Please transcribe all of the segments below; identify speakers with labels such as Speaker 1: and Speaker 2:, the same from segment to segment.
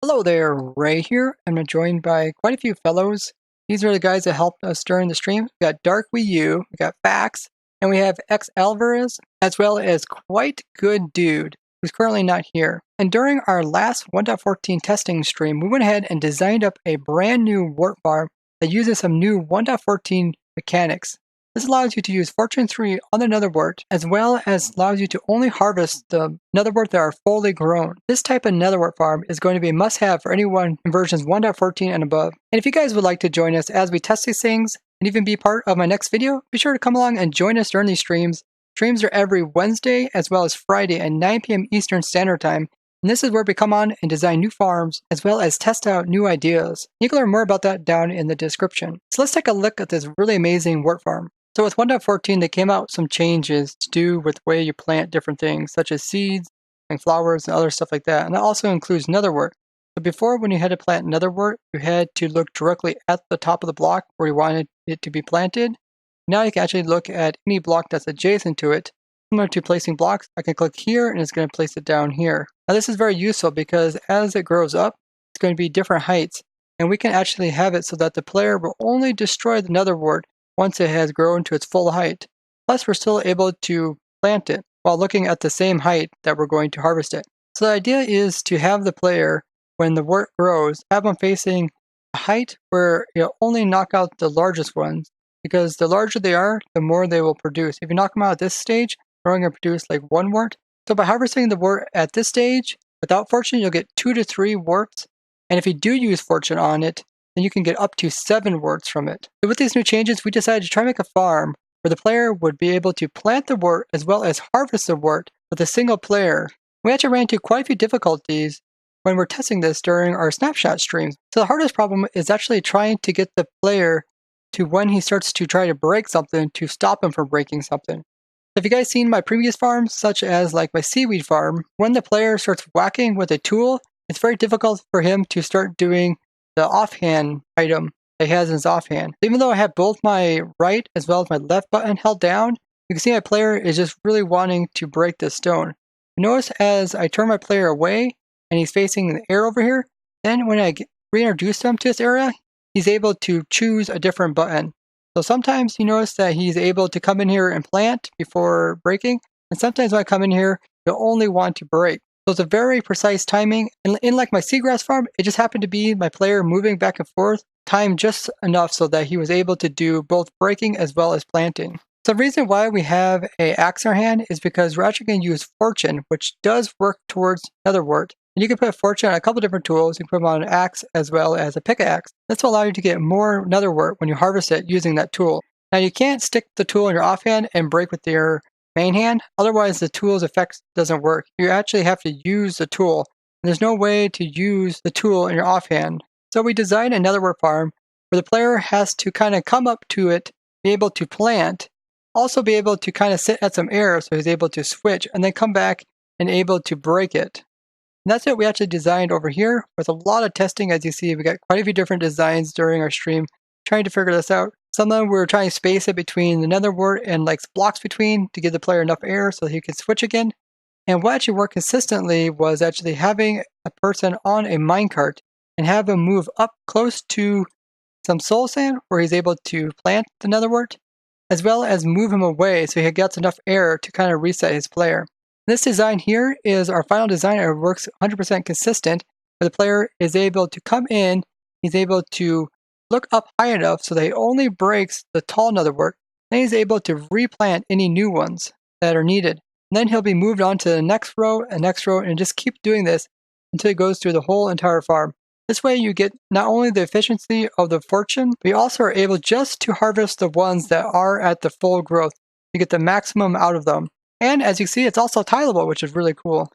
Speaker 1: Hello there, Ray here. I'm joined by quite a few fellows. These are the guys that helped us during the stream. We got Dark Wii U, we got Fax, and we have X Alvarez, as well as Quite Good Dude, who's currently not here. And during our last 1.14 testing stream, we went ahead and designed up a brand new wart farm that uses some new 1.14 mechanics. This allows you to use Fortune 3 on the Nether Wart, as well as allows you to only harvest the Nether Wart that are fully grown. This type of Nether Wart farm is going to be a must-have for anyone in versions 1.14 and above. And if you guys would like to join us as we test these things, and even be part of my next video, be sure to come along and join us during these streams. Streams are every Wednesday as well as Friday at 9 p.m. Eastern Standard Time. And this is where we come on and design new farms, as well as test out new ideas. You can learn more about that down in the description. So let's take a look at this really amazing wart farm. So with 1.14, they came out with some changes to do with the way you plant different things, such as seeds and flowers and other stuff like that. And that also includes Nether Wart. So before, when you had to plant Nether Wart, you had to look directly at the top of the block where you wanted it to be planted. Now you can actually look at any block that's adjacent to it. Similar to placing blocks, I can click here and it's going to place it down here. Now this is very useful because as it grows up, it's going to be different heights. And we can actually have it so that the player will only destroy the Nether Wart once it has grown to its full height. Plus, we're still able to plant it while looking at the same height that we're going to harvest it. So the idea is to have the player, when the wart grows, have them facing a height where you'll only knock out the largest ones, because the larger they are, the more they will produce. If you knock them out at this stage, they're only going to produce like one wart. So by harvesting the wart at this stage, without fortune, you'll get 2 to 3 warts. And if you do use fortune on it, then you can get up to 7 warts from it. So with these new changes, we decided to try to make a farm where the player would be able to plant the wart as well as harvest the wart with a single player. We actually ran into quite a few difficulties when we're testing this during our snapshot streams. So the hardest problem is actually trying to get the player to, when he starts to try to break something, to stop him from breaking something. Have you guys seen my previous farms, such as like my seaweed farm? When the player starts whacking with a tool, it's very difficult for him to start doing the offhand item that he has in his offhand. Even though I have both my right as well as my left button held down, you can see my player is just really wanting to break this stone. Notice as I turn my player away and he's facing the air over here, then when I reintroduce him to this area, he's able to choose a different button. So sometimes you notice that he's able to come in here and plant before breaking, and sometimes when I come in here, he'll only want to break. So it's a very precise timing, and in like my seagrass farm, it just happened to be my player moving back and forth, timed just enough so that he was able to do both breaking as well as planting. So the reason why we have an axe in our hand is because we're actually going to use fortune, which does work towards Nether Wart. And you can put fortune on a couple different tools. You can put them on an axe as well as a pickaxe. This will allow you to get more Nether Wart when you harvest it using that tool. Now you can't stick the tool in your offhand and break with your main hand, otherwise the tool's effect doesn't work. You actually have to use the tool, and there's no way to use the tool in your offhand. So we designed a Nether Wart farm where the player has to kind of come up to it, be able to plant, also be able to kind of sit at some air so he's able to switch, and then come back and able to break it. And that's what we actually designed over here with a lot of testing. As you see, we got quite a few different designs during our stream trying to figure this out. Some of them we were trying to space it between the Nether Wart and like blocks between to give the player enough air so he could switch again. And what actually worked consistently was actually having a person on a minecart and have him move up close to some soul sand where he's able to plant the Nether Wart, as well as move him away so he gets enough air to kind of reset his player. This design here is our final design. It works 100% consistent, where the player is able to come in, he's able to look up high enough so that he only breaks the tall Nether Wart, then he's able to replant any new ones that are needed. And then he'll be moved on to the next row and just keep doing this until he goes through the whole entire farm. This way you get not only the efficiency of the fortune, but you also are able just to harvest the ones that are at the full growth. You get the maximum out of them. And as you see, it's also tileable, which is really cool.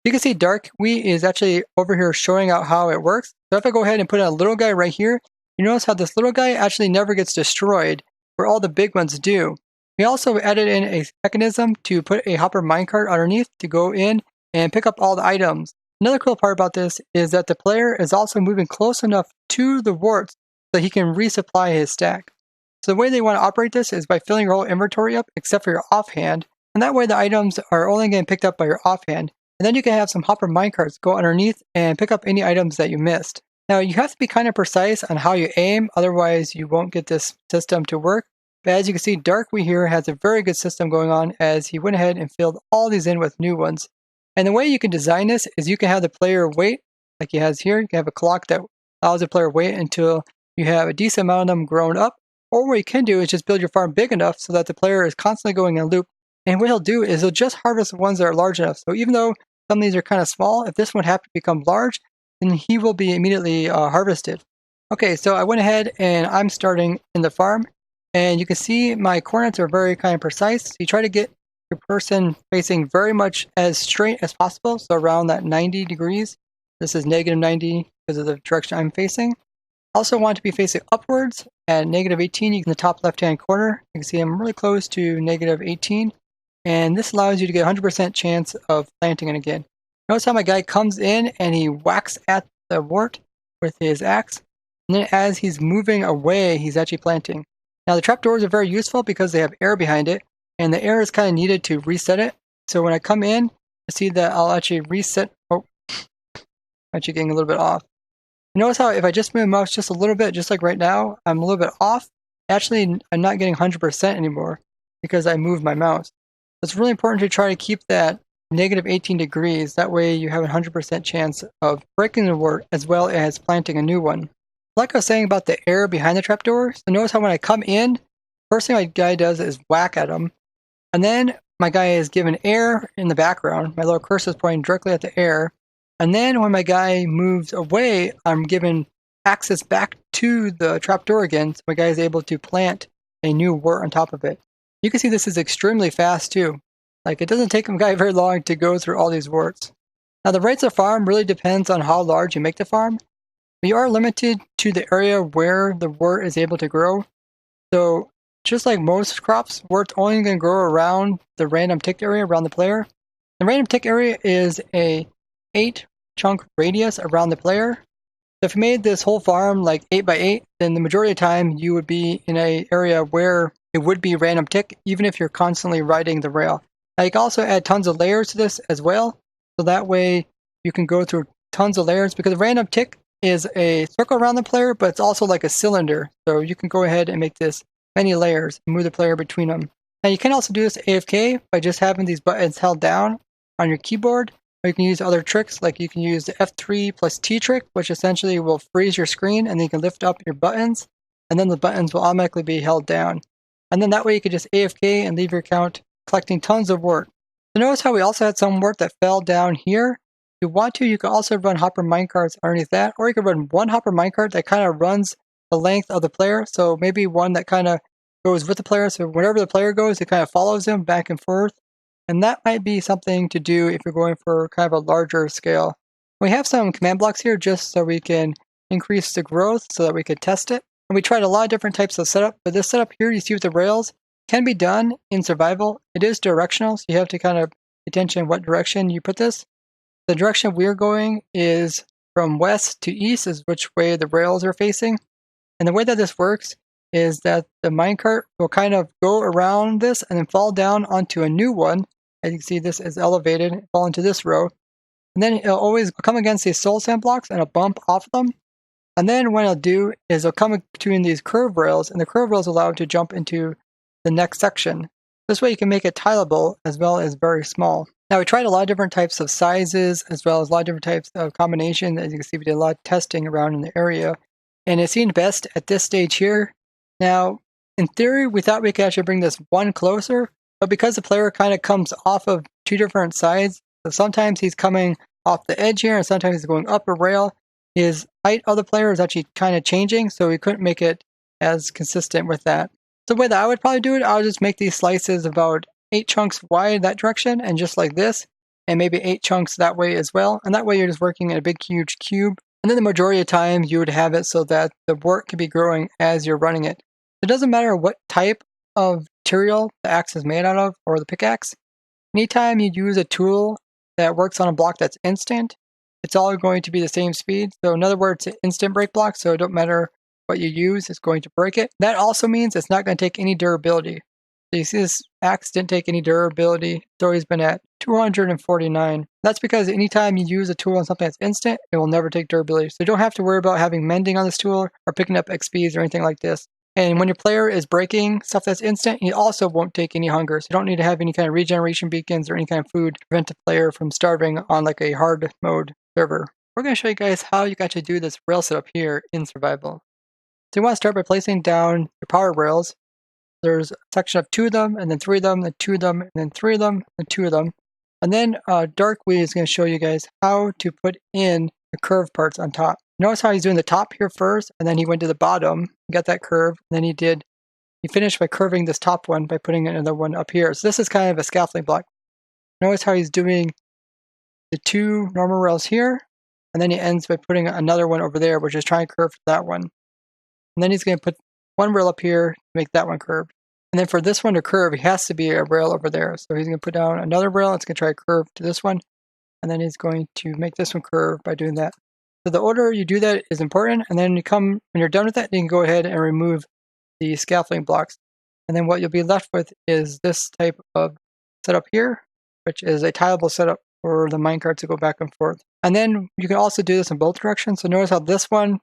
Speaker 1: You can see Dark Wii is actually over here showing out how it works. So if I go ahead and put in a little guy right here, you notice how this little guy actually never gets destroyed, where all the big ones do. We also added in a mechanism to put a hopper minecart underneath to go in and pick up all the items. Another cool part about this is that the player is also moving close enough to the warts so he can resupply his stack. So the way they want to operate this is by filling your whole inventory up except for your offhand, and that way the items are only getting picked up by your offhand. And then you can have some hopper minecarts go underneath and pick up any items that you missed. Now you have to be kind of precise on how you aim, otherwise you won't get this system to work. But as you can see, Darkwee here has a very good system going on as he went ahead and filled all these in with new ones. And the way you can design this is you can have the player wait, like he has here. You can have a clock that allows the player wait until you have a decent amount of them grown up. Or what you can do is just build your farm big enough so that the player is constantly going in a loop. And what he'll do is he'll just harvest the ones that are large enough. So even though some of these are kind of small, if this one happens to become large, then he will be immediately harvested. Okay, so I went ahead and I'm starting in the farm. And you can see my coordinates are very kind of precise. So you try to get your person facing very much as straight as possible. So around that 90 degrees. This is negative 90 because of the direction I'm facing. Also want to be facing upwards at negative 18 in the top left hand corner. You can see I'm really close to negative 18. And this allows you to get 100% chance of planting it again. Notice how my guy comes in and he whacks at the wart with his axe. And then as he's moving away, he's actually planting. Now the trapdoors are very useful because they have air behind it. And the air is kind of needed to reset it. So when I come in, I see that I'll actually reset. Oh, actually getting a little bit off. Notice how if I just move the mouse just a little bit, just like right now, I'm a little bit off. Actually, I'm not getting 100% anymore because I moved my mouse. It's really important to try to keep that negative 18 degrees. That way you have a 100% chance of breaking the wart as well as planting a new one. Like I was saying about the air behind the trapdoor, so notice how when I come in, first thing my guy does is whack at him. And then my guy is given air in the background. My little cursor is pointing directly at the air. And then when my guy moves away, I'm given access back to the trapdoor again, so my guy is able to plant a new wart on top of it. You can see this is extremely fast too. Like it doesn't take my guy very long to go through all these warts. Now the rates of farm really depends on how large you make the farm. But you are limited to the area where the wart is able to grow. So just like most crops, wart's only going to grow around the random tick area around the player. The random tick area is a 8 chunk radius around the player. So if you made this whole farm like 8 by 8, then the majority of the time you would be in an area where it would be random tick, even if you're constantly riding the rail. Now you can also add tons of layers to this as well. So that way you can go through tons of layers because random tick is a circle around the player, but it's also like a cylinder. So you can go ahead and make this many layers and move the player between them. Now you can also do this AFK by just having these buttons held down on your keyboard. Or you can use other tricks, like you can use the F3 plus T trick, which essentially will freeze your screen, and then you can lift up your buttons, and then the buttons will automatically be held down. And then that way you can just AFK and leave your account collecting tons of wart. So notice how we also had some wart that fell down here. If you want to, you can also run hopper minecarts underneath that, or you can run one hopper minecart that kind of runs the length of the player. So maybe one that kind of goes with the player, so wherever the player goes, it kind of follows him back and forth. And that might be something to do if you're going for kind of a larger scale. We have some command blocks here just so we can increase the growth so that we could test it. And we tried a lot of different types of setup, but this setup here you see with the rails can be done in survival. It is directional, so you have to kind of pay attention what direction you put this. The direction we're going is from west to east is which way the rails are facing. And the way that this works is that the minecart will kind of go around this and then fall down onto a new one. As you can see, this is elevated, fall into this row. And then it'll always come against these soul sand blocks and it'll bump off of them. And then what it'll do is it'll come between these curve rails, and the curve rails allow it to jump into the next section. This way you can make it tileable as well as very small. Now we tried a lot of different types of sizes as well as a lot of different types of combinations. As you can see, we did a lot of testing around in the area. And it seemed best at this stage here. Now, in theory, we thought we could actually bring this one closer, but because the player kind of comes off of two different sides, so sometimes he's coming off the edge here and sometimes he's going up a rail, his height of the player is actually kind of changing, so we couldn't make it as consistent with that. So the way that I would probably do it, I would just make these slices about 8 chunks wide that direction and just like this, and maybe 8 chunks that way as well. And that way you're just working in a big huge cube. And then the majority of times you would have it so that the wart can be growing as you're running it. It doesn't matter what type of material the axe is made out of or the pickaxe. Anytime you use a tool that works on a block that's instant, it's all going to be the same speed. So in other words, it's an instant break block, so it don't matter what you use, it's going to break it. That also means it's not going to take any durability. So you see this axe didn't take any durability. It's always been at 249. That's because anytime you use a tool on something that's instant, it will never take durability. So you don't have to worry about having mending on this tool or picking up XPs or anything like this. And when your player is breaking stuff that's instant, he also won't take any hunger. So you don't need to have any kind of regeneration beacons or any kind of food to prevent the player from starving on like a hard mode server. We're going to show you guys how you can actually do this rail setup here in survival. So you want to start by placing down your power rails. There's a section of 2 of them, and then 3 of them, then 2 of them, and then 3 of them, and 2 of them. And then Darkwee is going to show you guys how to put in the curved parts on top. Notice how he's doing the top here first, and then he went to the bottom, got that curve, and then he finished by curving this top one by putting another one up here. So this is kind of a scaffolding block. Notice how he's doing the 2 normal rails here, and then he ends by putting another one over there, which is trying to curve that one. And then he's going to put 1 rail up here to make that one curved. And then for this one to curve, he has to be a rail over there. So he's going to put down another rail. It's going to try to curve to this one. And then he's going to make this one curve by doing that. So the order you do that is important. And then when you're done with that, you can go ahead and remove the scaffolding blocks. And then what you'll be left with is this type of setup here, which is a tileable setup for the minecart to go back and forth. And then you can also do this in both directions. So notice how this one,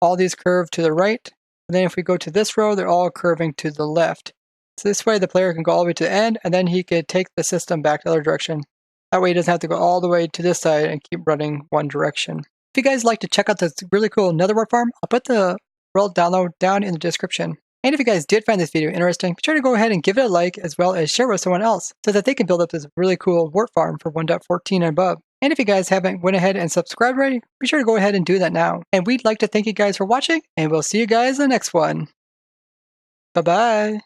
Speaker 1: all these curve to the right. And then if we go to this row, they're all curving to the left. So this way the player can go all the way to the end, and then he could take the system back the other direction. That way he doesn't have to go all the way to this side and keep running one direction. If you guys like to check out this really cool Nether Wart farm, I'll put the world download down in the description. And if you guys did find this video interesting, be sure to go ahead and give it a like, as well as share with someone else so that they can build up this really cool wart farm for 1.14 and above. And if you guys haven't went ahead and subscribed already, be sure to go ahead and do that now. And we'd like to thank you guys for watching, and we'll see you guys in the next one. Bye-bye.